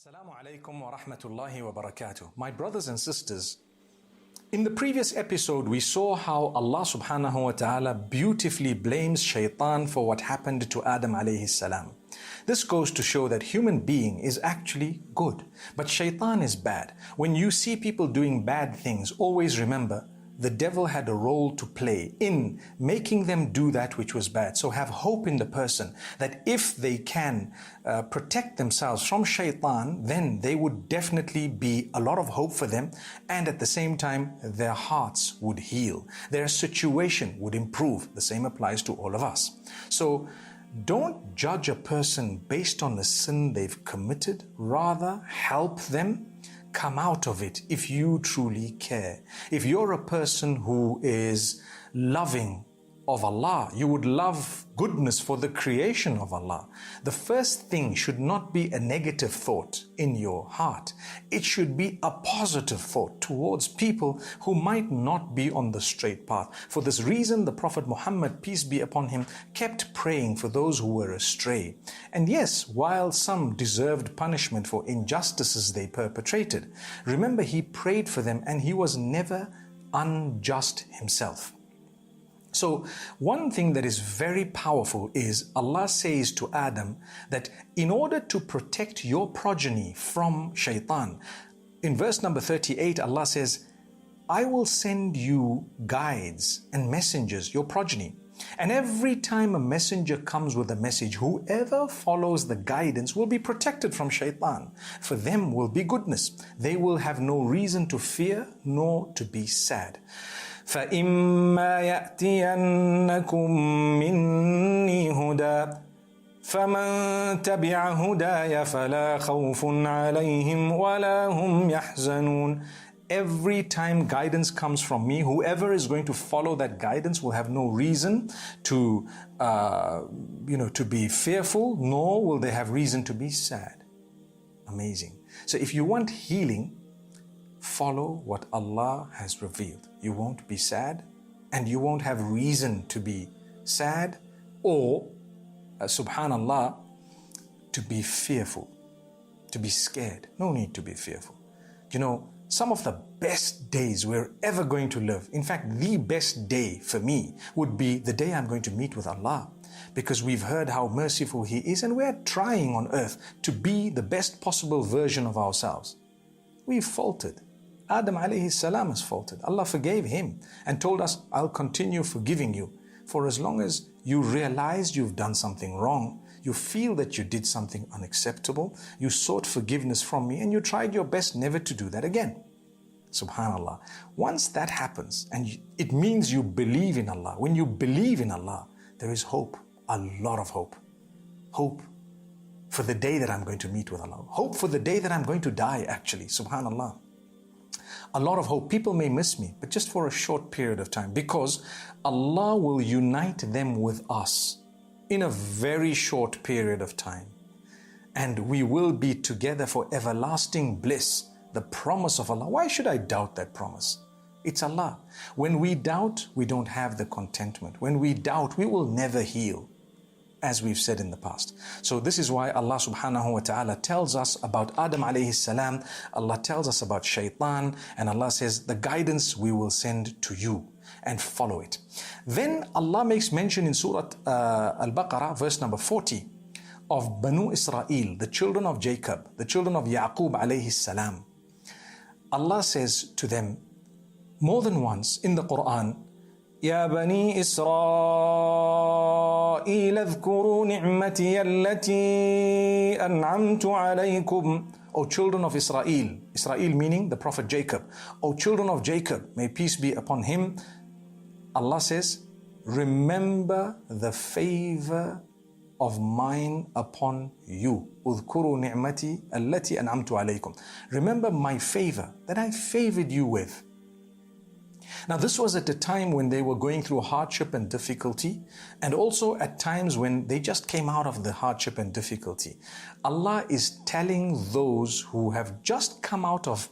Assalamu alaikum wa rahmatullahi wa barakatuh. My brothers and sisters, in the previous episode we saw how Allah subhanahu wa ta'ala beautifully blames Shaytan for what happened to Adam alayhi salam. This goes to show that human being is actually good, but Shaytan is bad. When you see people doing bad things, always remember the devil had a role to play in making them do that which was bad. So have hope in the person that if they can protect themselves from Shaytan, then they would definitely be a lot of hope for them, and at the same time their hearts would heal, their situation would improve. The same applies to all of us. So don't judge a person based on the sin they've committed, rather help them come out of it if you truly care. If you're a person who is loving of Allah, you would love goodness for the creation of Allah. The first thing should not be a negative thought in your heart. It should be a positive thought towards people who might not be on the straight path. For this reason, the Prophet Muhammad, peace be upon him, kept praying for those who were astray. And yes, while some deserved punishment for injustices they perpetrated, remember he prayed for them and he was never unjust himself. So one thing that is very powerful is Allah says to Adam that in order to protect your progeny from Shaytan, in verse number 38, Allah says, I will send you guides and messengers, your progeny. And every time a messenger comes with a message, whoever follows the guidance will be protected from Shaytan. For them will be goodness. They will have no reason to fear nor to be sad. فَإِمَّا يَأْتِيَنَّكُم مِّنِّي هُدًى فَمَن تَبِعَ هُدَايَ فَلَا خَوْفٌ عَلَيْهِمْ وَلَا هُمْ يَحْزَنُونَ. Every time guidance comes from me, whoever is going to follow that guidance will have no reason to be fearful, nor will they have reason to be sad. Amazing. So if you want healing, follow what Allah has revealed. You won't be sad and you won't have reason to be sad or, subhanallah, to be fearful, to be scared. No need to be fearful. You know, some of the best days we're ever going to live, in fact, the best day for me would be the day I'm going to meet with Allah, because we've heard how merciful He is and we're trying on earth to be the best possible version of ourselves. We've faltered. Adam alayhi salam has faltered. Allah forgave him and told us, I'll continue forgiving you for as long as you realize you've done something wrong, you feel that you did something unacceptable, you sought forgiveness from me and you tried your best never to do that again. Subhanallah. Once that happens, and it means you believe in Allah. When you believe in Allah, there is hope, a lot of hope. Hope for the day that I'm going to meet with Allah. Hope for the day that I'm going to die, actually. Subhanallah. A lot of hope. People may miss me, but just for a short period of time, because Allah will unite them with us in a very short period of time. And we will be together for everlasting bliss. The promise of Allah. Why should I doubt that promise? It's Allah. When we doubt, we don't have the contentment. When we doubt, we will never heal, as we've said in the past. So this is why Allah subhanahu wa ta'ala tells us about Adam alayhi salam. Allah tells us about Shaytan, and Allah says, the guidance we will send to you and follow it. Then Allah makes mention in Surah al-Baqarah, verse number 40, of Banu Israel, the children of Jacob, the children of Yaqub alayhi salam. Allah says to them more than once in the Quran, يا بني إسرائيل اذكروا نعمتي التي أنعمت عليكم. O children of Israel, Israel meaning the Prophet Jacob. O children of Jacob, may peace be upon him. Allah says, remember the favor of mine upon you. اذكروا نعمتي التي أنعمت عليكم. Remember my favor that I favored you with. Now this was at a time when they were going through hardship and difficulty, and also at times when they just came out of the hardship and difficulty. Allah is telling those who have just come out of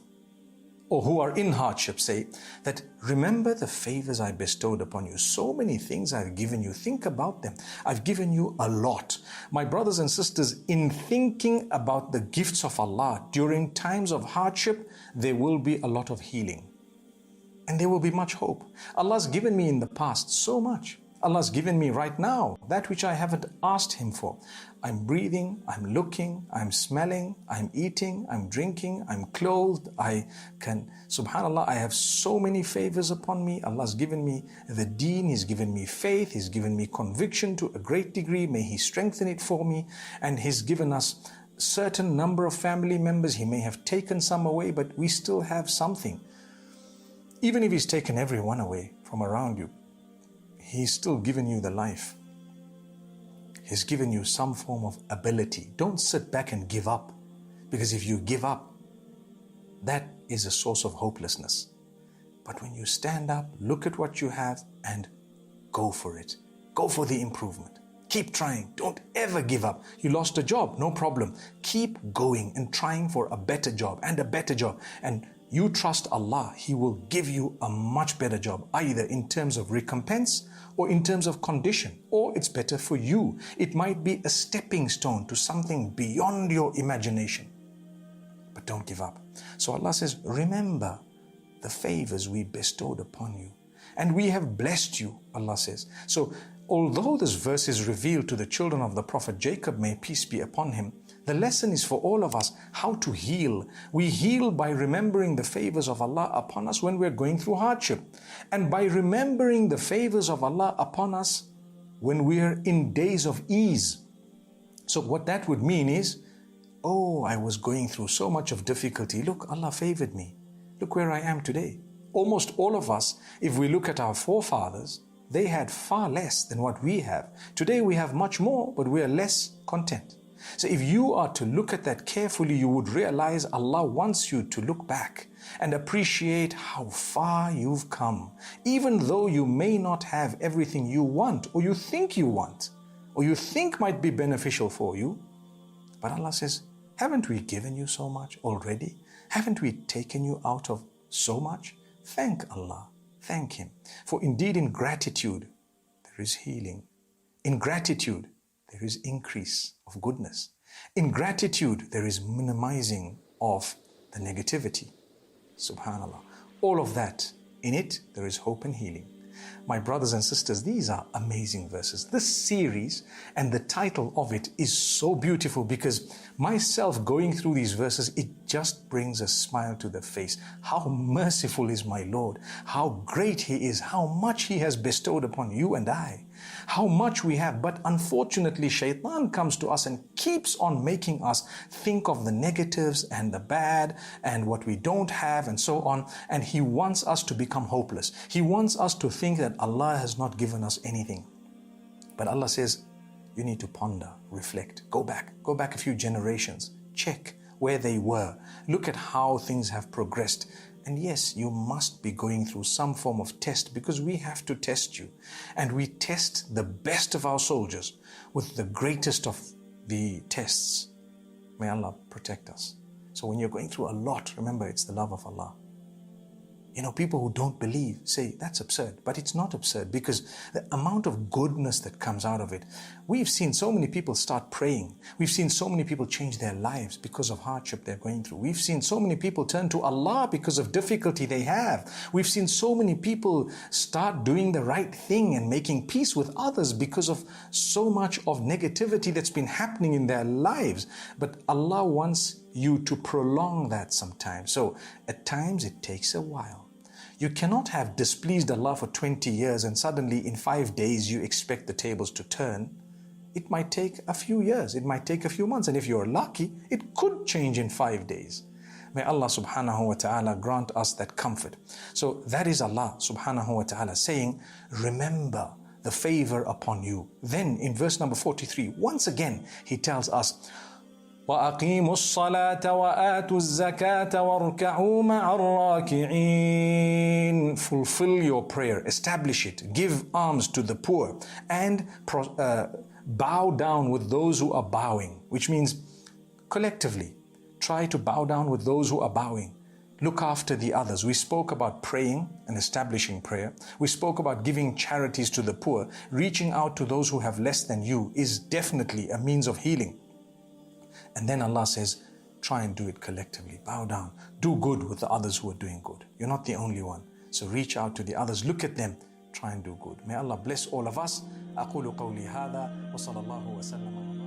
or who are in hardship say that, remember the favors I bestowed upon you. So many things I've given you. Think about them. I've given you a lot. My brothers and sisters, in thinking about the gifts of Allah during times of hardship, there will be a lot of healing. And there will be much hope. Allah's given me in the past so much. Allah's given me right now that which I haven't asked Him for. I'm breathing, I'm looking, I'm smelling, I'm eating, I'm drinking, I'm clothed, subhanAllah, I have so many favors upon me. Allah's given me the Deen, He's given me faith, He's given me conviction to a great degree. May He strengthen it for me. And He's given us certain number of family members. He may have taken some away, but we still have something. Even if He's taken everyone away from around you, He's still given you the life. He's given you some form of ability. Don't sit back and give up. Because if you give up, that is a source of hopelessness. But when you stand up, look at what you have and go for it. Go for the improvement. Keep trying. Don't ever give up. You lost a job, no problem. Keep going and trying for a better job and a better job. And you trust Allah, He will give you a much better job, either in terms of recompense or in terms of condition, or it's better for you. It might be a stepping stone to something beyond your imagination. But don't give up. So Allah says, remember the favors we bestowed upon you. And we have blessed you, Allah says. So although this verse is revealed to the children of the Prophet Jacob, may peace be upon him, the lesson is for all of us how to heal. We heal by remembering the favors of Allah upon us when we're going through hardship. And by remembering the favors of Allah upon us when we're in days of ease. So what that would mean is, oh, I was going through so much of difficulty. Look, Allah favored me. Look where I am today. Almost all of us, if we look at our forefathers, they had far less than what we have. Today we have much more, but we are less content. So if you are to look at that carefully, you would realize Allah wants you to look back and appreciate how far you've come. Even though you may not have everything you want, or you think you want, or you think might be beneficial for you. But Allah says, haven't we given you so much already? Haven't we taken you out of so much? Thank Allah. Thank Him. For indeed in gratitude, there is healing. In gratitude, there is increase of goodness. In gratitude, there is minimizing of the negativity. Subhanallah. All of that, in it, there is hope and healing. My brothers and sisters, these are amazing verses. This series and the title of it is so beautiful because myself going through these verses, it just brings a smile to the face. How merciful is my Lord. How great He is. How much He has bestowed upon you and I. How much we have. But unfortunately, Shaitan comes to us and keeps on making us think of the negatives and the bad and what we don't have and so on. And he wants us to become hopeless. He wants us to think that Allah has not given us anything. But Allah says, you need to ponder, reflect, go back a few generations, check where they were, look at how things have progressed. And yes, you must be going through some form of test because we have to test you. And we test the best of our soldiers with the greatest of the tests. May Allah protect us. So when you're going through a lot, remember it's the love of Allah. You know, people who don't believe say that's absurd, but it's not absurd because the amount of goodness that comes out of it. We've seen so many people start praying. We've seen so many people change their lives because of hardship they're going through. We've seen so many people turn to Allah because of difficulty they have. We've seen so many people start doing the right thing and making peace with others because of so much of negativity that's been happening in their lives. But Allah wants you to prolong that sometimes. So at times it takes a while. You cannot have displeased Allah for 20 years and suddenly in 5 days you expect the tables to turn. It might take a few years, it might take a few months, and if you're lucky, it could change in 5 days. May Allah subhanahu wa ta'ala grant us that comfort. So that is Allah subhanahu wa ta'ala saying, remember the favor upon you. Then in verse number 43, once again, He tells us, وَأَقِيمُوا الصَّلَاةَ وَآتُوا الزَّكَاةَ وَارْكَعُوا مَعَ الرَّاكِعِينَ. Fulfill your prayer, establish it, give alms to the poor, and bow down with those who are bowing, which means collectively, try to bow down with those who are bowing. look after the others. We spoke about praying and establishing prayer. We spoke about giving charities to the poor. Reaching out to those who have less than you is definitely a means of healing. And then Allah says, try and do it collectively. Bow down. Do good with the others who are doing good. You're not the only one. So reach out to the others. Look at them. Try and do good. May Allah bless all of us. أقول قولي هذا وصلى الله وسلم